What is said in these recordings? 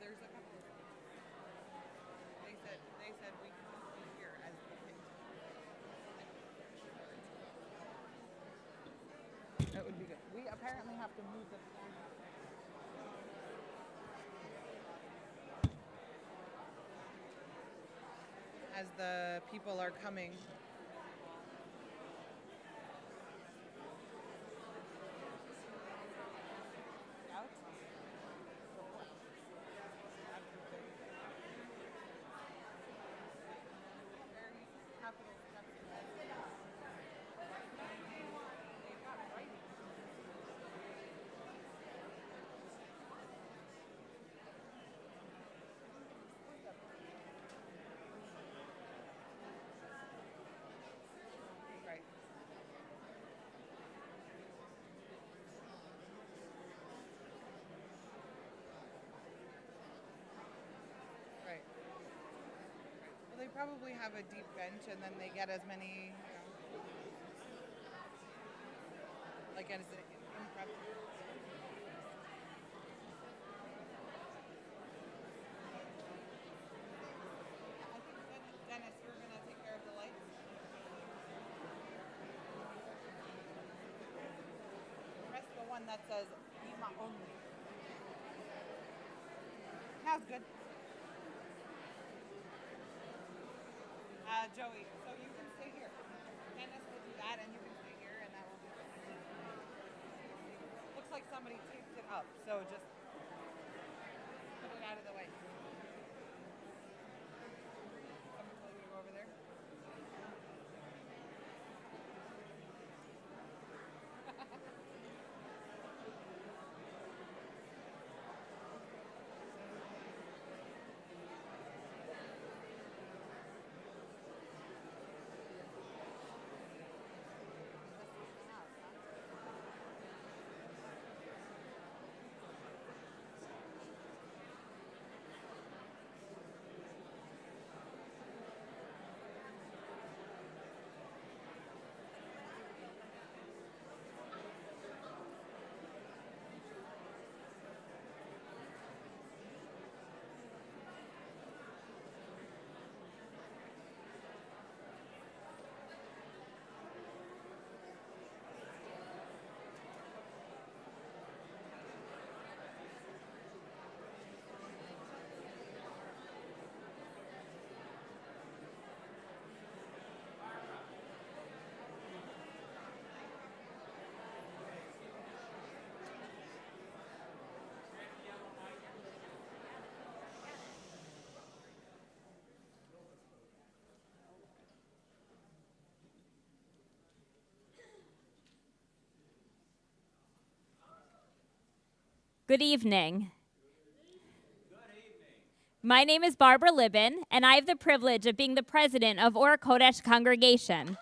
there's a couple of them. They said we can't be here as the hint. That would be good. We apparently have to move the camera. As the people are coming. Out? Very capital steps ahead. They've got writing. Right. Right. Well, they probably have a deep bench, and then they get as many, like as an improv. I think Dennis, you're gonna take care of the lights. Press the one that says "Ima only." Sounds good. Joey, so you can stay here. Dennis will do that, and you can stay here, and that will be good. Looks like somebody taped it up, so just put it out of the way. Someone told you to go over there? Good evening. My name is Barbara Libin, and I have the privilege of being the president of Or Kodesh Congregation.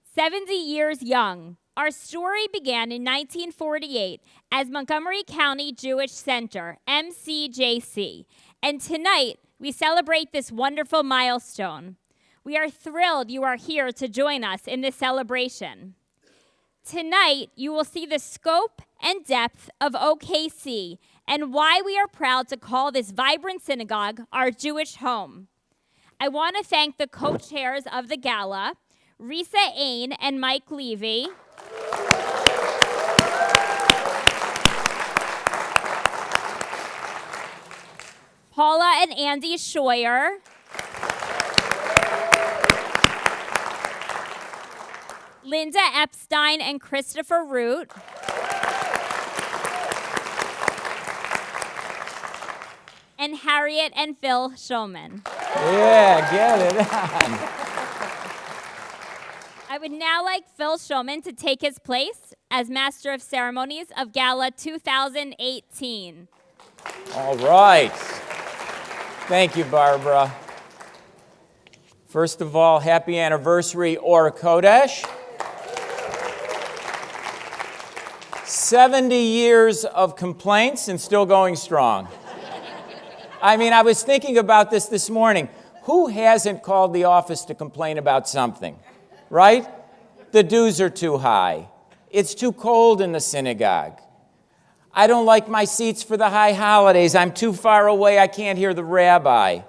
"70 years young, our story began in 1948 as Montgomery County Jewish Center, MCJC, and tonight we celebrate this wonderful milestone. We are thrilled you are here to join us in this celebration. Tonight, you will see the scope and depth of OKC and why we are proud to call this vibrant synagogue our Jewish home. I want to thank the co-chairs of the Gala, Risa Ain and Mike Levy, Paula and Andy Scheuer, Linda Epstein and Christopher Root, and Harriet and Phil Shulman. Yeah, get it on. I would now like Phil Shulman to take his place as Master of Ceremonies of Gala 2018. All right. Thank you, Barbara. First of all, happy anniversary, Or Kodesh. 70 years of complaints and still going strong. I mean, I was thinking about this morning. Who hasn't called the office to complain about something, right? The dues are too high. It's too cold in the synagogue. I don't like my seats for the high holidays. I'm too far away. I can't hear the rabbi.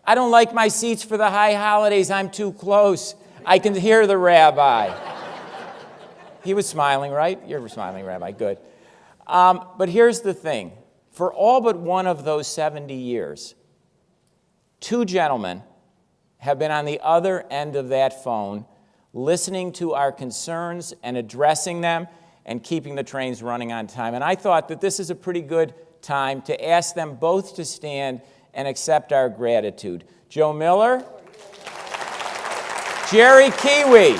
I don't like my seats for the high holidays. I'm too close. I can hear the rabbi. He was smiling, right? You're smiling, Rabbi. Good. But here's the thing. For all but one of those 70 years, two gentlemen have been on the other end of that phone, listening to our concerns and addressing them and keeping the trains running on time. And I thought that this is a pretty good time to ask them both to stand and accept our gratitude. Joe Miller, Jerry Kiwi.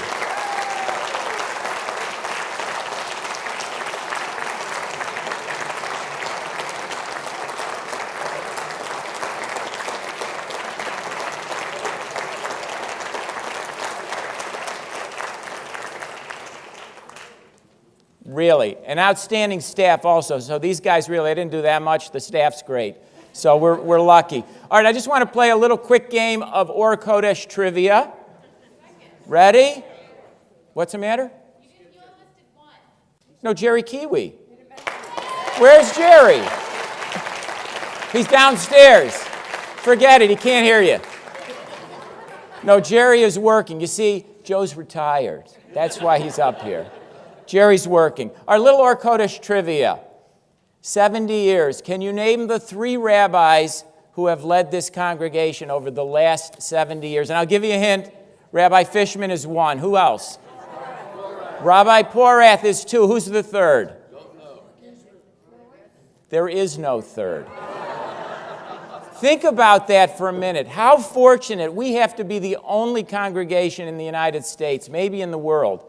Really, an outstanding staff also. So these guys really, I didn't do that much. The staff's great. So we're lucky. All right, I just want to play a little quick game of Or Kodesh trivia. Ready? What's the matter? No, Jerry Kiwi. Where's Jerry? He's downstairs. Forget it, he can't hear you. No, Jerry is working. You see, Joe's retired. That's why he's up here. Jerry's working. Our little Or Kodesh trivia. 70 years. Can you name the three rabbis who have led this congregation over the last 70 years? And I'll give you a hint. Rabbi Fishman is one. Who else? Rabbi Porath is two. Who's the third? There is no third. Think about that for a minute. How fortunate. We have to be the only congregation in the United States, maybe in the world,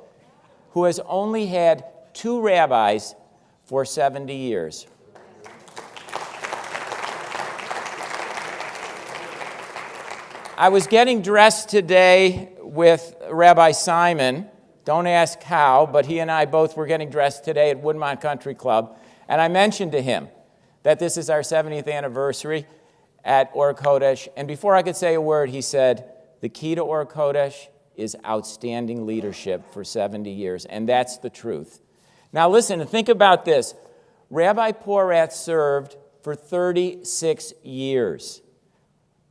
who has only had two rabbis for 70 years. I was getting dressed today with Rabbi Simon. Don't ask how, but he and I both were getting dressed today at Woodmont Country Club. And I mentioned to him that this is our 70th anniversary at Or Kodesh. And before I could say a word, he said, the key to Or Kodesh is outstanding leadership for 70 years. And that's the truth. Now listen, and think about this. Rabbi Porath served for 36 years.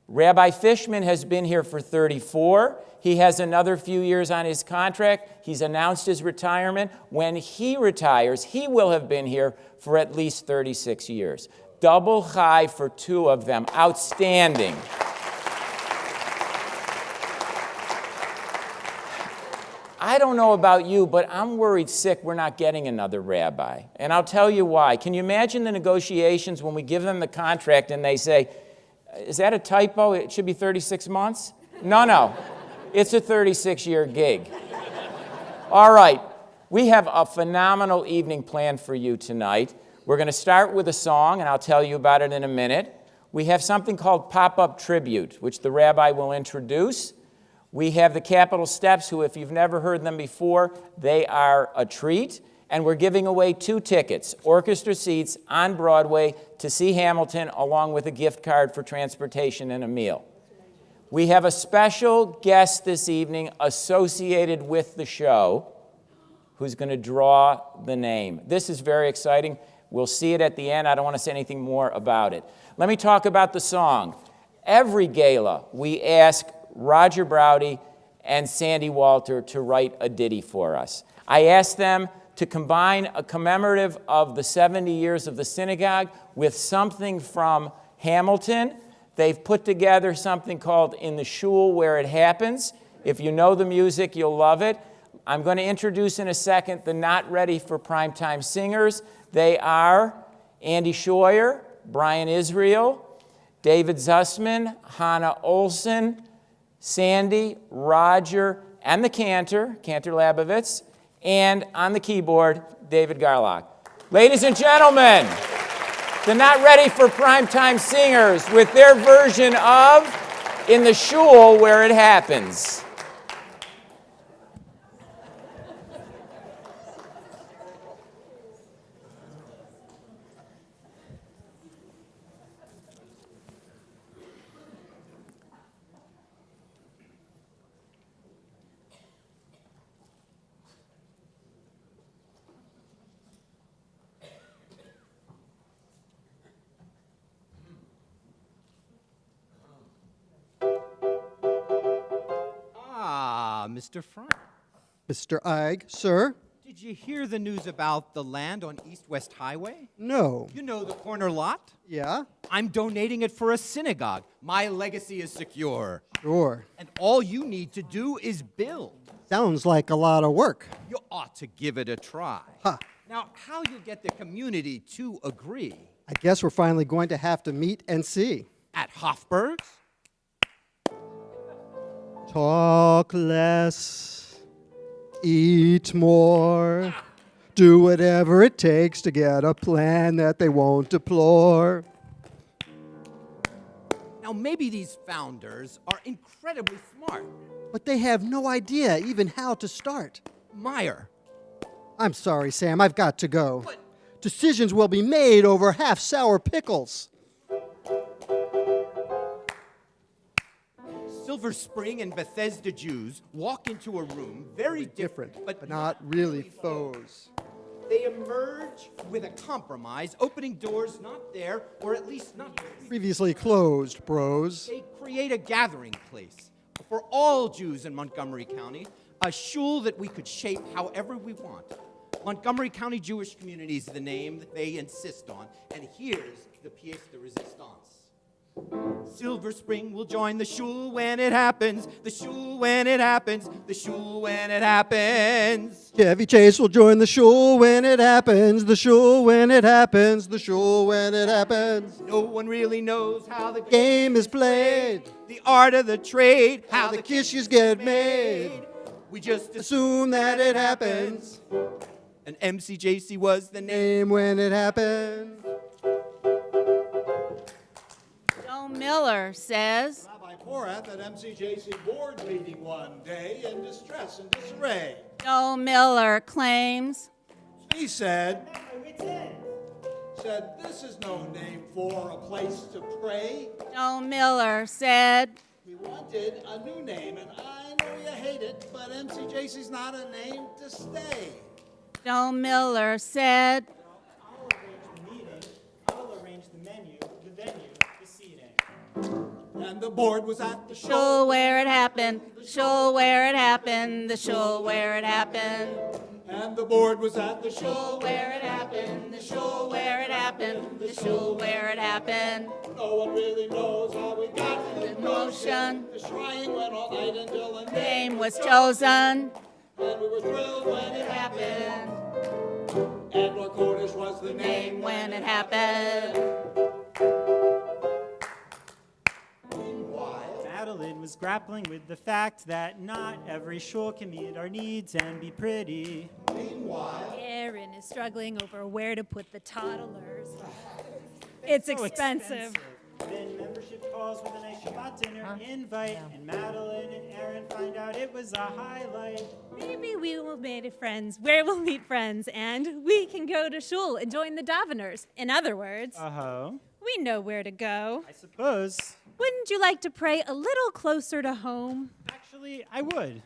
Rabbi Fishman has been here for 34. He has another few years on his contract. He's announced his retirement. When he retires, he will have been here for at least 36 years. Double chai for two of them. Outstanding. I don't know about you, but I'm worried sick we're not getting another rabbi. And I'll tell you why. Can you imagine the negotiations when we give them the contract and they say, is that a typo? It should be 36 months? No. It's a 36-year gig. All right. We have a phenomenal evening planned for you tonight. We're going to start with a song, and I'll tell you about it in a minute. We have something called Pop-Up Tribute, which the rabbi will introduce. We have the Capitol Steps, who, if you've never heard them before, they are a treat. And we're giving away 2 tickets, orchestra seats on Broadway to see Hamilton, along with a gift card for transportation and a meal. We have a special guest this evening associated with the show who's going to draw the name. This is very exciting. We'll see it at the end. I don't want to say anything more about it. Let me talk about the song. Every gala, we ask Roger Browdy and Sandy Walter to write a ditty for us. I asked them to combine a commemorative of the 70 years of the synagogue with something from Hamilton. They've put together something called In the Shul Where It Happens. If you know the music, you'll love it. I'm going to introduce in a second the Not Ready for Primetime singers. They are Andy Scheuer, Brian Israel, David Zussman, Hannah Olson, Sandy, Roger, and the Cantor Labovitz, and on the keyboard, David Garlock. Ladies and gentlemen, the Not Ready for Primetime singers with their version of In the Shul Where It Happens. Mr. Fry. Mr. Ige, sir? Did you hear the news about the land on East-West Highway? No. You know the corner lot? Yeah? I'm donating it for a synagogue. My legacy is secure. Sure. And all you need to do is build. Sounds like a lot of work. You ought to give it a try. Huh. Now, how you get the community to agree? I guess we're finally going to have to meet and see. At Hofberg's? Talk less, eat more, do whatever it takes to get a plan that they won't deplore. Now, maybe these founders are incredibly smart. But they have no idea even how to start. Meyer. I'm sorry, Sam, I've got to go. But- Decisions will be made over half-sour pickles. Silver Spring and Bethesda Jews walk into a room very different, but not really foes. They emerge with a compromise, opening doors not there, or at least not Previously closed, bros. They create a gathering place for all Jews in Montgomery County, a shul that we could shape however we want. Montgomery County Jewish Community is the name that they insist on, and here's the pièce de résistance. Silver Spring will join the shul when it happens, the shul when it happens, the shul when it happens. Chevy Chase will join the shul when it happens, the shul when it happens, the shul when it happens. No one really knows how the Game is played, the art of the trade, how the kisses get made. We just Assume that it happens, and MCJC was the name. name when it happens. Joe Miller says, Rabbi Porath at MCJC board meeting one day in distress and disarray. Joe Miller claims, He said, this is no name for a place to pray. Joe Miller said, We wanted a new name, and I know you hate it, but MCJC's not a name to stay. Joe Miller said, I'll arrange the meeting, I'll arrange the menu, the venue, the seating. And the board was at the shul where it happened, the shul where it happened, the shul where it happened, And the board was at the shul where it happened, the shul where it happened, the shul where it happened. No one really knows how we got to The motion, The shrine went all night until the name was chosen, And we were thrilled when it happened, And Lord Kodesh was the name when it happened. Madeline was grappling with the fact that not every shul can meet our needs and be pretty. Aaron is struggling over where to put the toddlers. It's So expensive. Then membership calls with a nice Shabbat dinner invite, and Madeline and Aaron find out it was a highlight. Maybe we will meet friends where we'll meet friends, and we can go to shul and join the daveners. In other words, Uh-huh. we know where to go. I suppose. Wouldn't you like to pray a little closer to home? Actually, I would.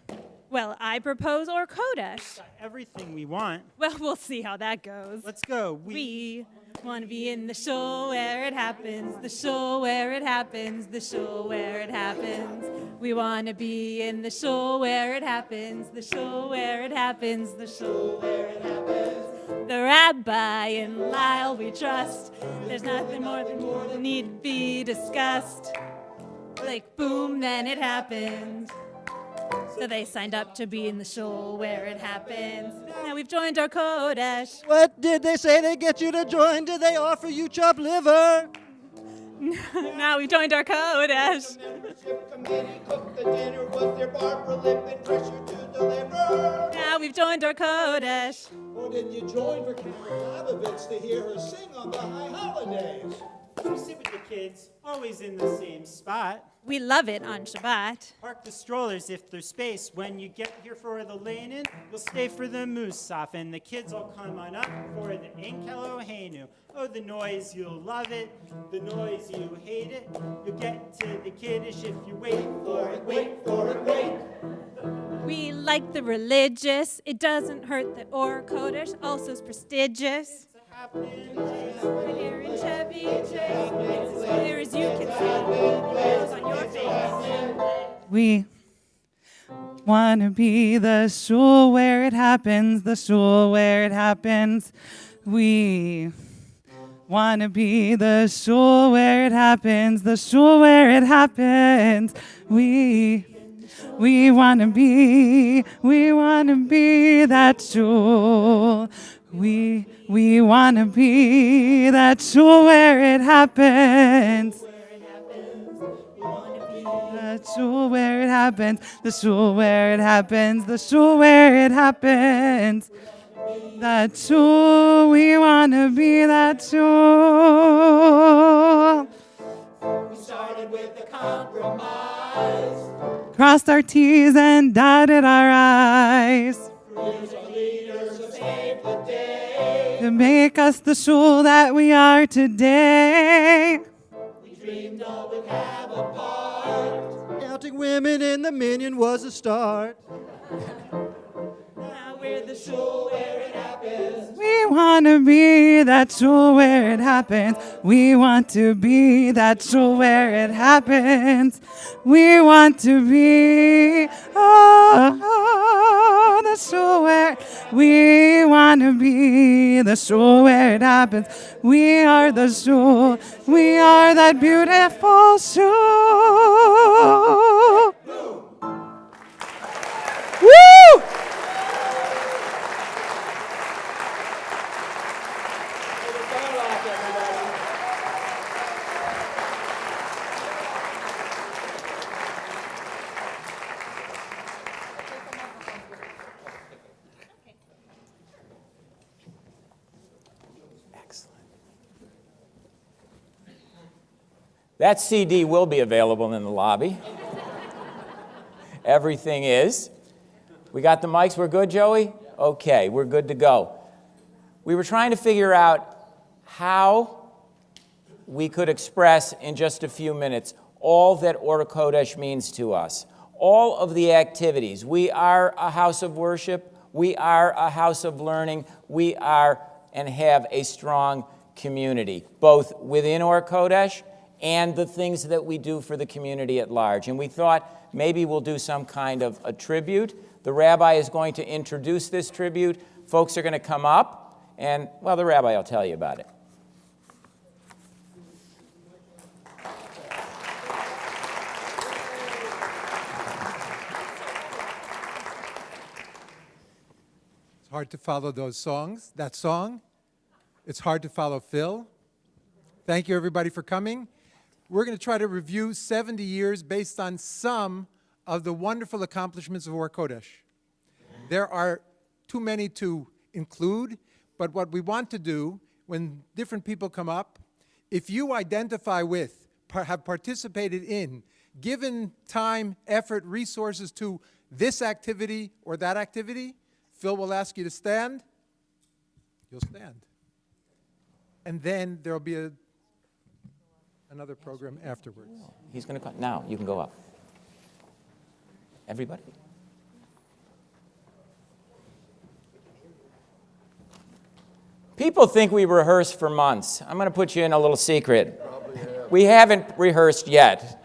Well, I propose Or Kodesh. Got everything we want. Well, we'll see how that goes. Let's go. We want to be in the shul where it happens, the shul where it happens, the shul where it happens. We want to be in the shul where it happens, the shul where it happens, the shul where it happens. The rabbi and Lyle we trust. There's nothing more than need to be discussed. Like boom, then it happened. So they signed up to be in the shul where it happens. Now we've joined our Kodesh. What did they say to get you to join? Did they offer you chopped liver? Now we've joined our Kodesh. The membership committee cooked the dinner. Was there Barbara Lippin pressure to deliver? Now we've joined our Kodesh. Or did you join for Karen Labovitz to hear her sing on the high holidays? We sit with the kids, always in the same spot. We love it on Shabbat. Park the strollers if there's space. When you get here for the lane-in, you'll stay for the Musaf, and the kids will come on up for the Enkel Ohenu. Oh, the noise, you'll love it. The noise, you hate it. You'll get to the Kiddush if you wait for it, wait for it, wait. We like the religious. It doesn't hurt that Or Kodesh also is prestigious. Here in Chevy Chase, it's as clear as you can see. Clothes on your face. wanna be the shul where it happens, the shul where it happens. We wanna be the shul where it happens, the shul where it happens. We wanna be that shul. We wanna be that shul where it happens. The shul where it happens, the shul where it happens, the shul where it happens. That shul, we wanna be that shul. We started with a compromise. Crossed our T's and dotted our I's. Leaders are leaders who save the day. To make us the shul that we are today. We dreamed all would have a part. Counting women in the minyan was a start. Now we're the shul where it happens. We want to be that shul where it happens. We want to be that shul where it happens. We want to be the shul where we want to be the shul where it happens. We are the shul. We are that beautiful shul. Woo! That CD will be available in the lobby. Everything is. We got the mics. We're good, Joey? Okay, we're good to go. We were trying to figure out how we could express in just a few minutes all that Or Kodesh means to us. All of the activities. We are a house of worship. We are a house of learning. We are and have a strong community, both within Or Kodesh and the things that we do for the community at large. And we thought maybe we'll do some kind of a tribute. The rabbi is going to introduce this tribute. Folks are going to come up, and, well, the rabbi will tell you about it. It's hard to follow those songs, that song. It's hard to follow Phil. Thank you, everybody, for coming. We're going to try to review 70 years based on some of the wonderful accomplishments of Or Kodesh. There are too many to include, but what we want to do when different people come up, if you identify with, have participated in, given time, effort, resources to this activity or that activity, Phil will ask you to stand. You'll stand. And then there'll be another program afterwards. He's going to come. Now, you can go up. Everybody. People think we rehearse for months. I'm going to put you in a little secret. We haven't rehearsed yet.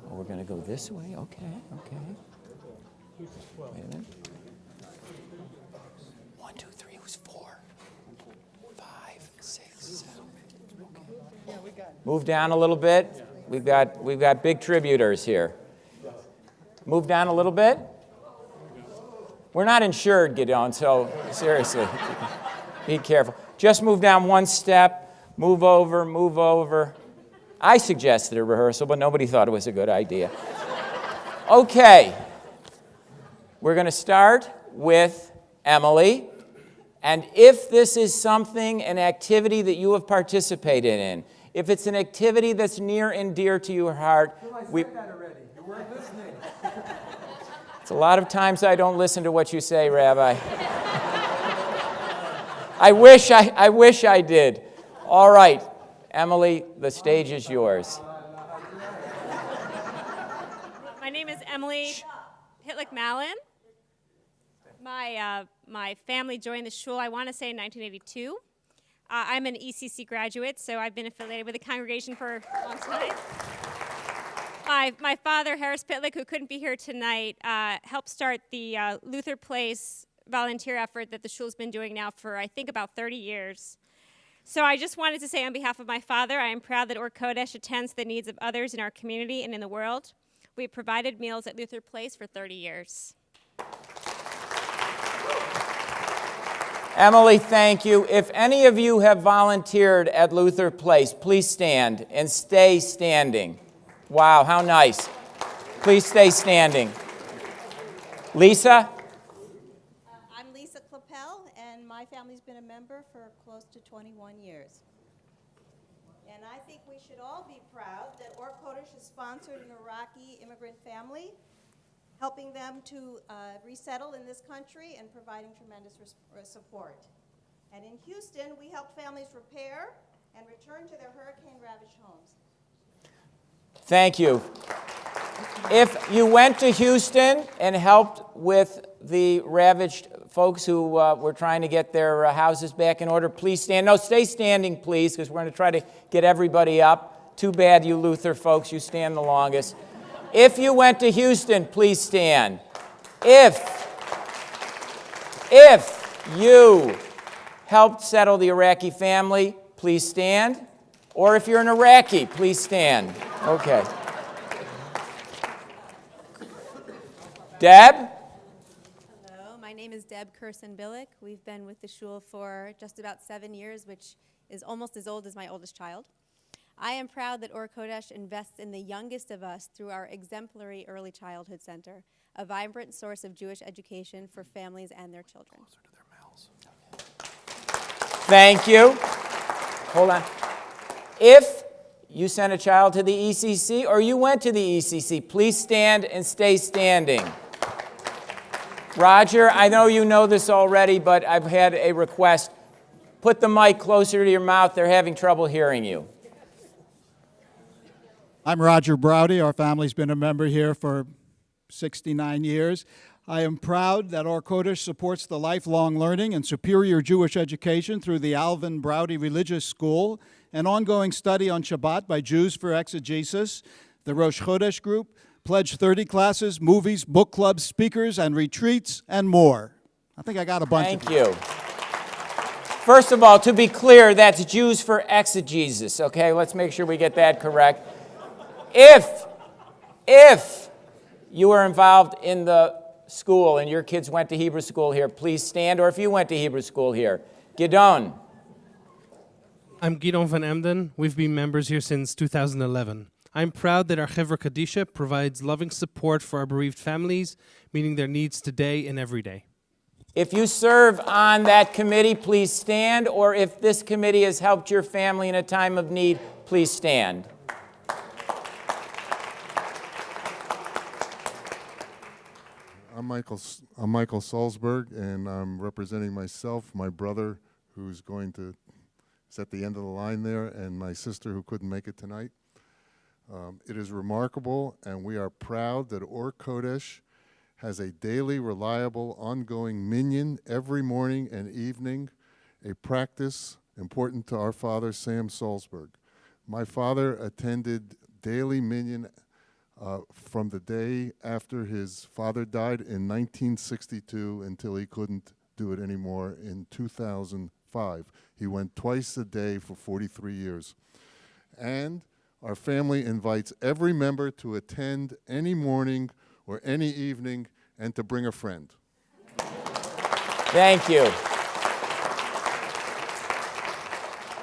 We're going to go this way. Okay. Wait a minute. 1, 2, 3. Who's 4? 5, 6, 7. Okay. Move down a little bit. We've got big tributers here. Move down a little bit. We're not insured, Gideon, so seriously, be careful. Just move down one step. Move over. I suggested a rehearsal, but nobody thought it was a good idea. Okay. We're going to start with Emily. And if this is something, an activity that you have participated in, if it's an activity that's near and dear to your heart, I said that already. You weren't listening. It's a lot of times I don't listen to what you say, Rabbi. I wish I did. All right, Emily, the stage is yours. My name is Emily Pitlick-Mallon. My family joined the shul, I want to say, in 1982. I'm an ECC graduate, so I've been affiliated with the congregation for a long time. My father, Harris Pitlick, who couldn't be here tonight, helped start the Luther Place volunteer effort that the shul's been doing now for, I think, about 30 years. So I just wanted to say on behalf of my father, I am proud that Or Kodesh attends the needs of others in our community and in the world. We've provided meals at Luther Place for 30 years. Emily, thank you. If any of you have volunteered at Luther Place, please stand and stay standing. Wow, how nice. Please stay standing. Lisa? I'm Lisa Clappel, and my family's been a member for close to 21 years. And I think we should all be proud that Or Kodesh has sponsored an Iraqi immigrant family, helping them to resettle in this country and providing tremendous support. And in Houston, we helped families repair and return to their hurricane-ravaged homes. Thank you. If you went to Houston and helped with the ravaged folks who were trying to get their houses back in order, please stand. No, stay standing, please, because we're going to try to get everybody up. Too bad, you Luther folks, you stand the longest. If you went to Houston, please stand. If you helped settle the Iraqi family, please stand. Or if you're an Iraqi, please stand. Okay. Deb? Hello, my name is Deb Kurson-Billick. We've been with the shul for just about 7 years, which is almost as old as my oldest child. I am proud that Or Kodesh invests in the youngest of us through our exemplary Early Childhood Center, a vibrant source of Jewish education for families and their children. Thank you. Hold on. If you sent a child to the ECC or you went to the ECC, please stand and stay standing. Roger, I know you know this already, but I've had a request. Put the mic closer to your mouth. They're having trouble hearing you. I'm Roger Browdy. Our family's been a member here for 69 years. I am proud that Or Kodesh supports the lifelong learning and superior Jewish education through the Alvin Browdy Religious School, an ongoing study on Shabbat by Jews for exegesis, the Rosh Chodesh Group, Pledge 30 classes, movies, book clubs, speakers, and retreats, and more. I think I got a bunch of Thank you. First of all, to be clear, that's Jews for exegesis, okay? Let's make sure we get that correct. If you were involved in the school and your kids went to Hebrew school here, please stand, or if you went to Hebrew school here. Gidon. I'm Gidon van Emden. We've been members here since 2011. I'm proud that our Chevra Kadisha provides loving support for our bereaved families, meeting their needs today and every day. If you serve on that committee, please stand, or if this committee has helped your family in a time of need, please stand. I'm Michael Salzberg, and I'm representing myself, my brother, who's is at the end of the line there, and my sister who couldn't make it tonight. It is remarkable, and we are proud that Or Kodesh has a daily, reliable, ongoing minyan every morning and evening, a practice important to our father, Sam Salzberg. My father attended daily minyan from the day after his father died in 1962 until he couldn't do it anymore in 2005. He went twice a day for 43 years. And our family invites every member to attend any morning or any evening and to bring a friend. Thank you.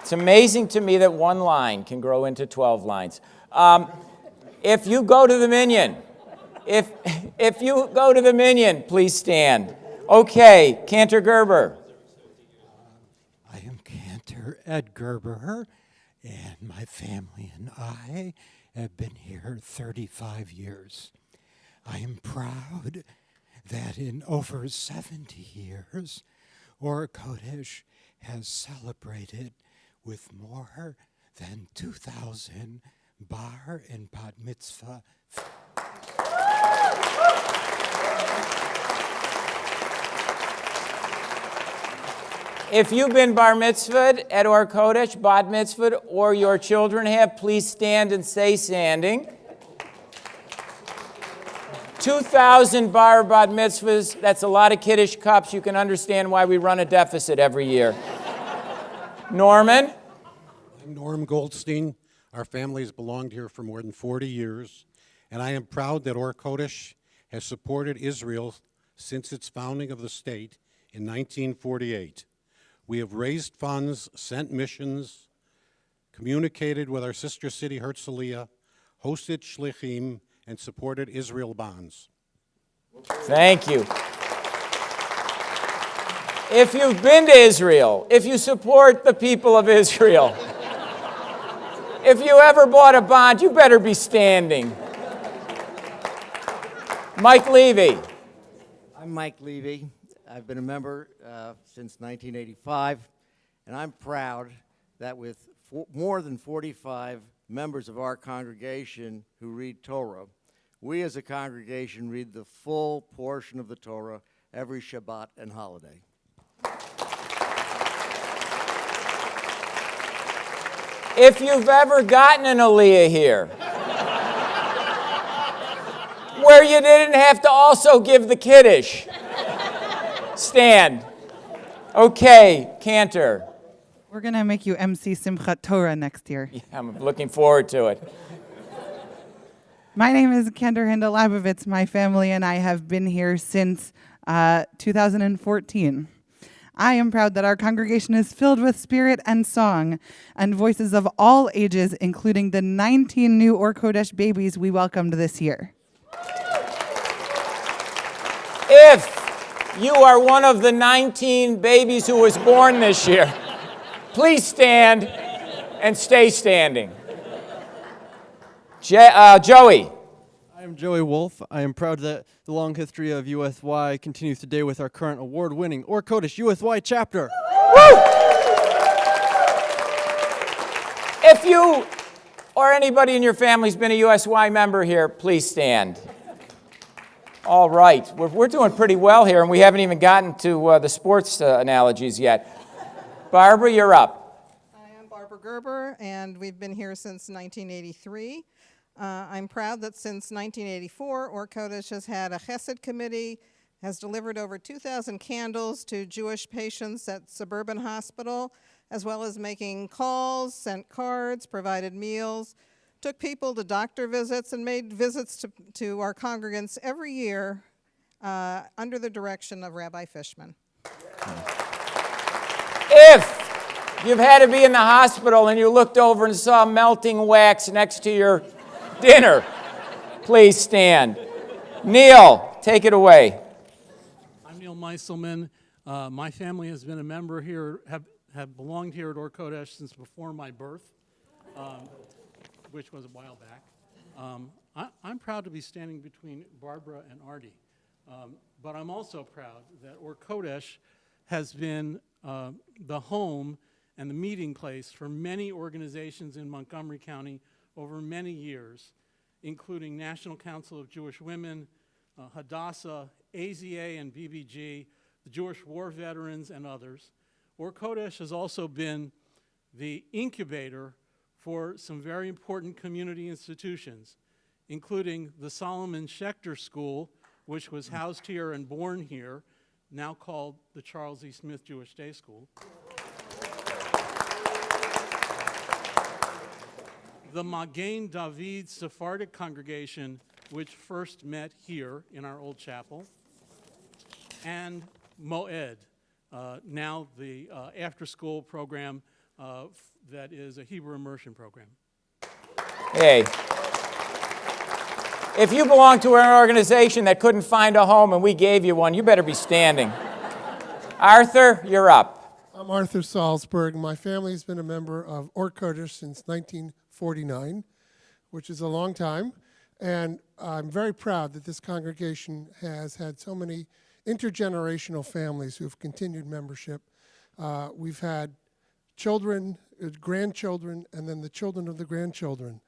It's amazing to me that one line can grow into 12 lines. If you go to the minyan, if you go to the minyan, please stand. Okay, Cantor Gerber. I am Cantor Ed Gerber, and my family and I have been here 35 years. I am proud that in over 70 years, Or Kodesh has celebrated with more than 2,000 bar and bat mitzvah. If you've been bar mitzvahed at Or Kodesh, bat mitzvahed, or your children have, please stand and say standing. 2,000 bar bat mitzvahs, that's a lot of Kiddush cups. You can understand why we run a deficit every year. Norman? I'm Norm Goldstein. Our family has belonged here for more than 40 years, and I am proud that Or Kodesh has supported Israel since its founding of the state in 1948. We have raised funds, sent missions, communicated with our sister city Herzliya, hosted shlichim, and supported Israel bonds. Thank you. If you've been to Israel, if you support the people of Israel, if you ever bought a bond, you better be standing. Mike Levy. I'm Mike Levy. I've been a member since 1985, and I'm proud that with more than 45 members of our congregation who read Torah, we as a congregation read the full portion of the Torah every Shabbat and holiday. If you've ever gotten an aliyah here, where you didn't have to also give the Kiddush, stand. Okay, Cantor. We're going to make you MC Simchat Torah next year. Yeah, I'm looking forward to it. My name is Cantor Hindel Labovitz. My family and I have been here since 2014. I am proud that our congregation is filled with spirit and song and voices of all ages, including the 19 new Or Kodesh babies we welcomed this year. If you are one of the 19 babies who was born this year, please stand and stay standing. Joey. I am Joey Wolf. I am proud that the long history of USY continues today with our current award-winning Or Kodesh USY chapter. Woo! If you or anybody in your family has been a USY member here, please stand. All right, we're doing pretty well here, and we haven't even gotten to the sports analogies yet. Barbara, you're up. I'm Barbara Gerber, and we've been here since 1983. I'm proud that since 1984, Or Kodesh has had a Chesed committee, has delivered over 2,000 candles to Jewish patients at Suburban Hospital, as well as making calls, sent cards, provided meals, took people to doctor visits, and made visits to our congregants every year under the direction of Rabbi Fishman. If you've had to be in the hospital and you looked over and saw melting wax next to your dinner, please stand. Neil, take it away. I'm Neil Meiselman. My family has been a member here, have belonged here at Or Kodesh since before my birth, which was a while back. I'm proud to be standing between Barbara and Artie, but I'm also proud that Or Kodesh has been the home and the meeting place for many organizations in Montgomery County over many years, including National Council of Jewish Women, Hadassah, AZA and BBG, the Jewish War Veterans, and others. Or Kodesh has also been the incubator for some very important community institutions, including the Solomon Schechter School, which was housed here and born here, now called the Charles E. Smith Jewish Day School. The Magen David Sephardic congregation, which first met here in our old chapel, and Moed, now the after-school program that is a Hebrew immersion program. Hey, if you belong to an organization that couldn't find a home and we gave you one, you better be standing. Arthur, you're up. I'm Arthur Salzberg. My family's been a member of Or Kodesh since 1949, which is a long time. And I'm very proud that this congregation has had so many intergenerational families who've continued membership. We've had children, grandchildren, and then the children of the grandchildren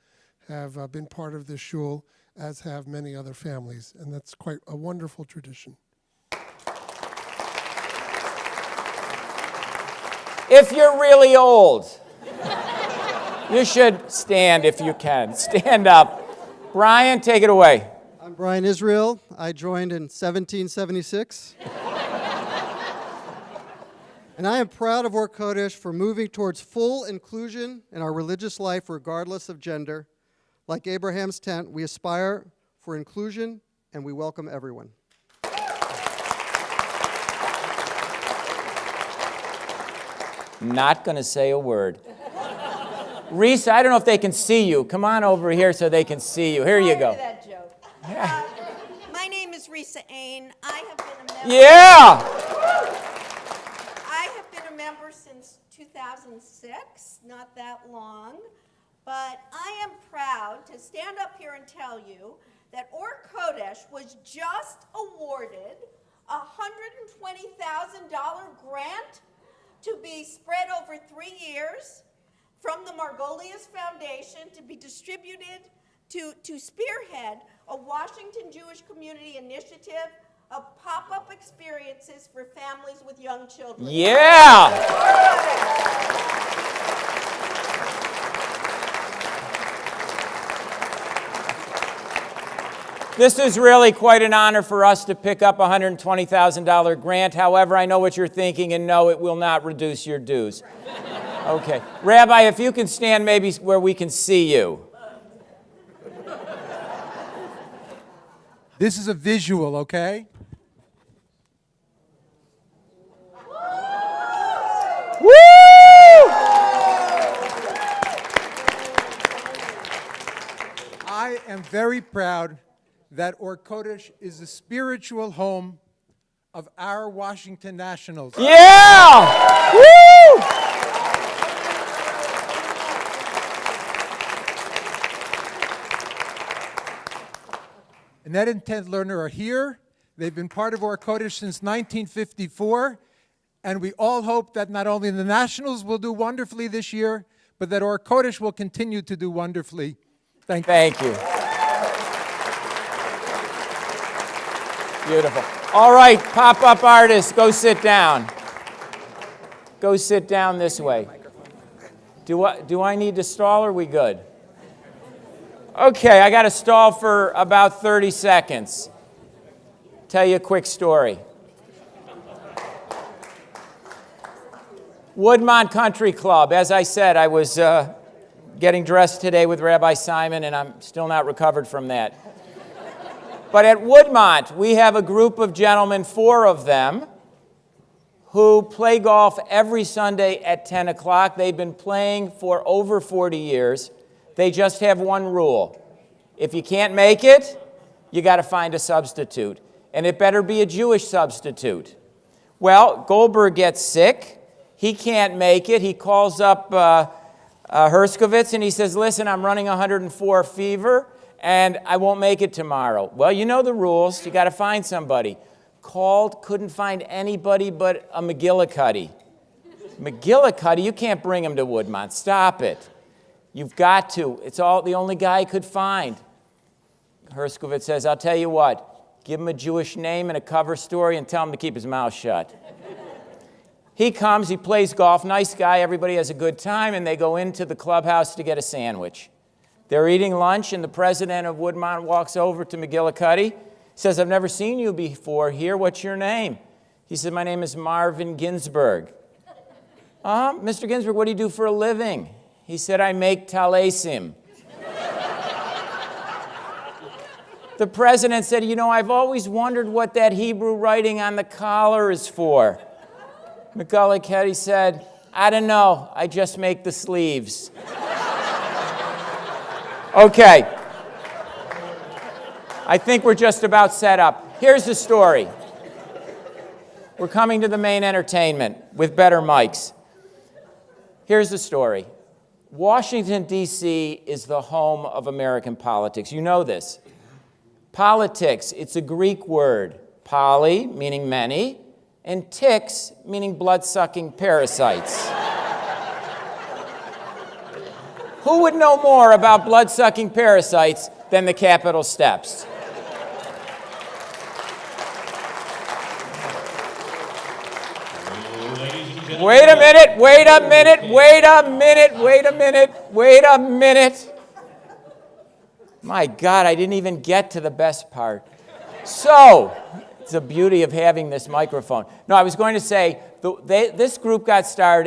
have been part of this shul, as have many other families, and that's quite a wonderful tradition. If you're really old, you should stand if you can. Stand up. Brian, take it away. I'm Brian Israel. I joined in 1776. And I am proud of Or Kodesh for moving towards full inclusion in our religious life regardless of gender. Like Abraham's tent, we aspire for inclusion and we welcome everyone. Not going to say a word. Reese, I don't know if they can see you. Come on over here so they can see you. Here you go. That joke. My name is Risa Ain. I have been a member. Yeah! I have been a member since 2006, not that long. But I am proud to stand up here and tell you that Or Kodesh was just awarded a $120,000 grant to be spread over 3 years from the Margolius Foundation to be distributed to spearhead a Washington Jewish Community Initiative of pop-up experiences for families with young children. Yeah! This is really quite an honor for us to pick up a $120,000 grant. However, I know what you're thinking, and no, it will not reduce your dues. Okay. Rabbi, if you can stand maybe where we can see you. This is a visual, okay? Woo! I am very proud that Or Kodesh is the spiritual home of our Washington Nationals. Yeah! Woo! Annette and Ted Lerner are here. They've been part of Or Kodesh since 1954, and we all hope that not only the Nationals will do wonderfully this year, but that Or Kodesh will continue to do wonderfully. Thank you. Thank you. Beautiful. All right, pop-up artists, go sit down. Go sit down this way. Do I need to stall, or are we good? Okay, I got to stall for about 30 seconds. Tell you a quick story. Woodmont Country Club. As I said, I was getting dressed today with Rabbi Simon, and I'm still not recovered from that. But at Woodmont, we have a group of gentlemen, 4 of them, who play golf every Sunday at 10 o'clock. They've been playing for over 40 years. They just have one rule. If you can't make it, you got to find a substitute. And it better be a Jewish substitute. Well, Goldberg gets sick. He can't make it. He calls up Herskovitz and he says, listen, I'm running 104 fever and I won't make it tomorrow. Well, you know the rules. You got to find somebody. Called, couldn't find anybody but a McGillicuddy. McGillicuddy, you can't bring him to Woodmont. Stop it. You've got to. It's the only guy he could find. Herskovitz says, I'll tell you what, give him a Jewish name and a cover story and tell him to keep his mouth shut. He comes, he plays golf, nice guy, everybody has a good time, and they go into the clubhouse to get a sandwich. They're eating lunch, and the president of Woodmont walks over to McGillicuddy, says, I've never seen you before here, what's your name? He said, my name is Marvin Ginsburg. Mr. Ginsburg, what do you do for a living? He said, I make talesim. The president said, you know, I've always wondered what that Hebrew writing on the collar is for. McGillicuddy said, I don't know, I just make the sleeves. Okay. I think we're just about set up. Here's the story. We're coming to the main entertainment with better mics. Here's the story. Washington, D.C. is the home of American politics. You know this. Politics, it's a Greek word. Poly, meaning many, and ticks, meaning blood-sucking parasites. Who would know more about blood-sucking parasites than the Capitol steps? Ladies and Wait a minute, wait a minute, wait a minute, wait a minute, wait a minute. My God, I didn't even get to the best part. So, it's the beauty of having this microphone. No, I was going to say, this group got started